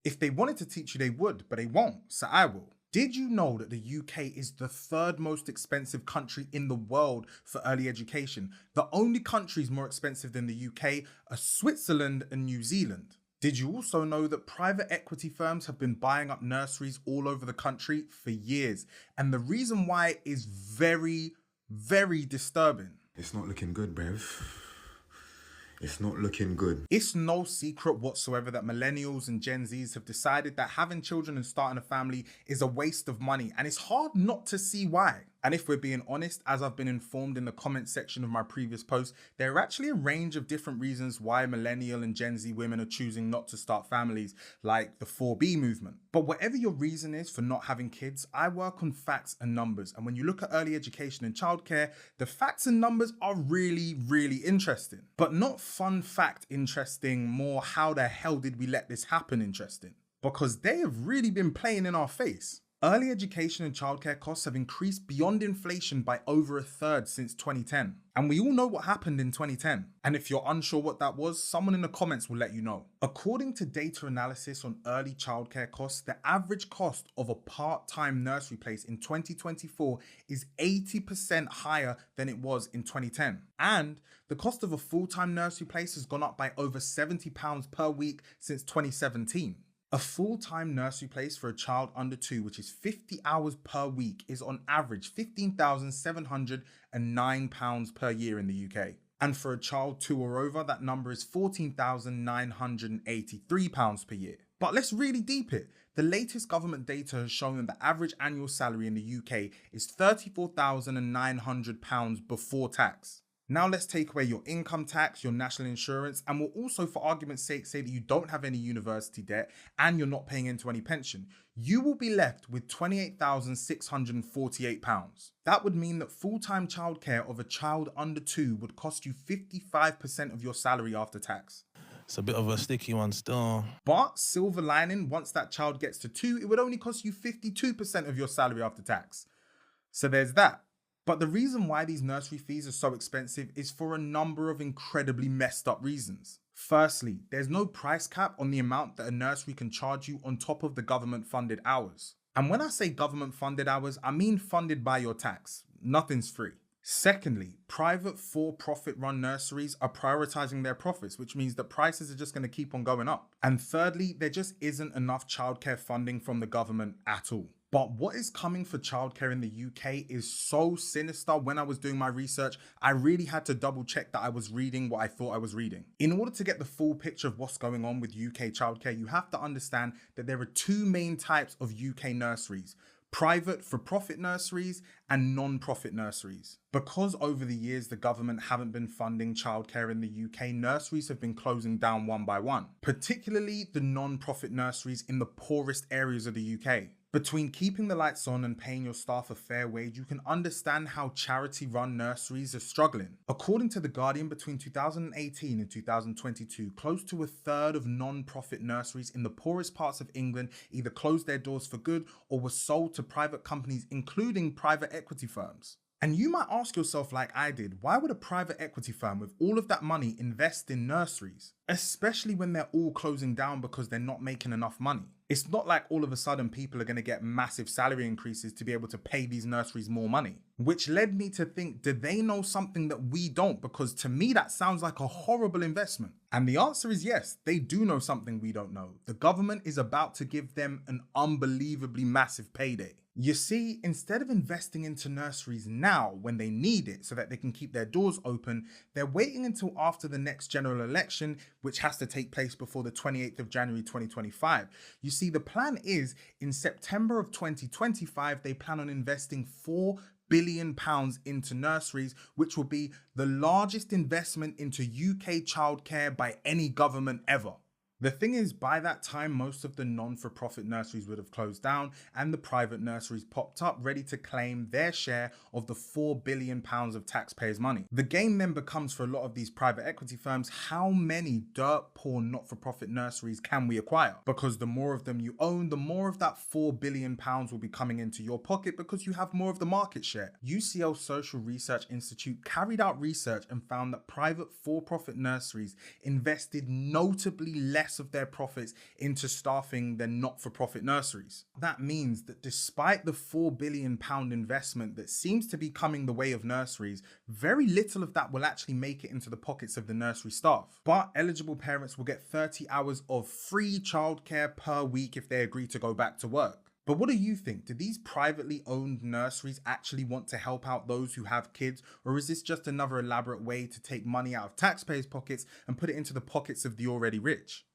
If they wanted to teach you, they would, but they won't, so I will. Did you know that the UK is the third most expensive country in the world for early education? The only countries more expensive than the UK are Switzerland and New Zealand. Did you also know that private equity firms have been buying up nurseries all over the country for years? And the reason why is very, very disturbing. It's not looking good, bruv. It's not looking good. It's no secret whatsoever that millennials and Gen Zs have decided that having children and starting a family is a waste of money, and it's hard not to see why. And if we're being honest, as I've been informed in the comment section of my previous post, there are actually a range of different reasons why millennial and Gen Z women are choosing not to start families, like the 4B movement. But whatever your reason is for not having kids, I work on facts and numbers. And when you look at early education and childcare, the facts and numbers are really, really interesting. But not fun fact interesting, more how the hell did we let this happen interesting. Because they have really been playing in our face. Early education and childcare costs have increased beyond inflation by over a third since 2010. And we all know what happened in 2010. And if you're unsure what that was, someone in the comments will let you know. According to data analysis on early childcare costs, the average cost of a part-time nursery place in 2024 is 80% higher than it was in 2010. And the cost of a full-time nursery place has gone up by over £70 per week since 2017. A full-time nursery place for a child under 2, which is 50 hours per week, is on average £15,709 per year in the UK. And for a child 2 or over, that number is £14,983 per year. But let's really deep it. The latest government data has shown that the average annual salary in the UK is £34,900 before tax. Now let's take away your income tax, your national insurance, and we'll also, for argument's sake, say that you don't have any university debt and you're not paying into any pension. You will be left with £28,648. That would mean that full-time childcare of a child under 2 would cost you 55% of your salary after tax. It's a bit of a sticky one still. But silver lining, once that child gets to 2, it would only cost you 52% of your salary after tax. So there's that. But the reason why these nursery fees are so expensive is for a number of incredibly messed up reasons. Firstly, there's no price cap on the amount that a nursery can charge you on top of the government funded hours. And when I say government funded hours, I mean funded by your tax. Nothing's free. Secondly, private for-profit run nurseries are prioritizing their profits, which means that prices are just going to keep on going up. And thirdly, there just isn't enough childcare funding from the government at all. But what is coming for childcare in the UK is so sinister. When I was doing my research, I really had to double check that I was reading what I thought I was reading. In order to get the full picture of what's going on with UK childcare, you have to understand that there are two main types of UK nurseries: private for-profit nurseries and non-profit nurseries. Because over the years the government haven't been funding childcare in the UK, nurseries have been closing down one by one, particularly the non-profit nurseries in the poorest areas of the UK. Between keeping the lights on and paying your staff a fair wage, you can understand how charity-run nurseries are struggling. According to The Guardian, between 2018 and 2022, close to a third of non-profit nurseries in the poorest parts of England either closed their doors for good or were sold to private companies, including private equity firms. And you might ask yourself, like I did, why would a private equity firm with all of that money invest in nurseries? Especially when they're all closing down because they're not making enough money. It's not like all of a sudden people are going to get massive salary increases to be able to pay these nurseries more money. Which led me to think, do they know something that we don't? Because to me, that sounds like a horrible investment. And the answer is yes, they do know something we don't know. The government is about to give them an unbelievably massive payday. You see, instead of investing into nurseries now when they need it so that they can keep their doors open, they're waiting until after the next general election, which has to take place before the 28th of January 2025. You see, the plan is in September of 2025, they plan on investing £4 billion into nurseries, which will be the largest investment into UK childcare by any government ever. The thing is, by that time, most of the non-for-profit nurseries would have closed down and the private nurseries popped up ready to claim their share of the £4 billion of taxpayers' money. The game then becomes for a lot of these private equity firms, how many dirt poor not-for-profit nurseries can we acquire? Because the more of them you own, the more of that £4 billion will be coming into your pocket because you have more of the market share. UCL Social Research Institute carried out research and found that private for-profit nurseries invested notably less less of their profits into staffing than not-for-profit nurseries. That means that despite the £4 billion investment that seems to be coming the way of nurseries, very little of that will actually make it into the pockets of the nursery staff. But eligible parents will get 30 hours of free childcare per week if they agree to go back to work. But what do you think? Do these privately owned nurseries actually want to help out those who have kids? Or is this just another elaborate way to take money out of taxpayers' pockets and put it into the pockets of the already rich?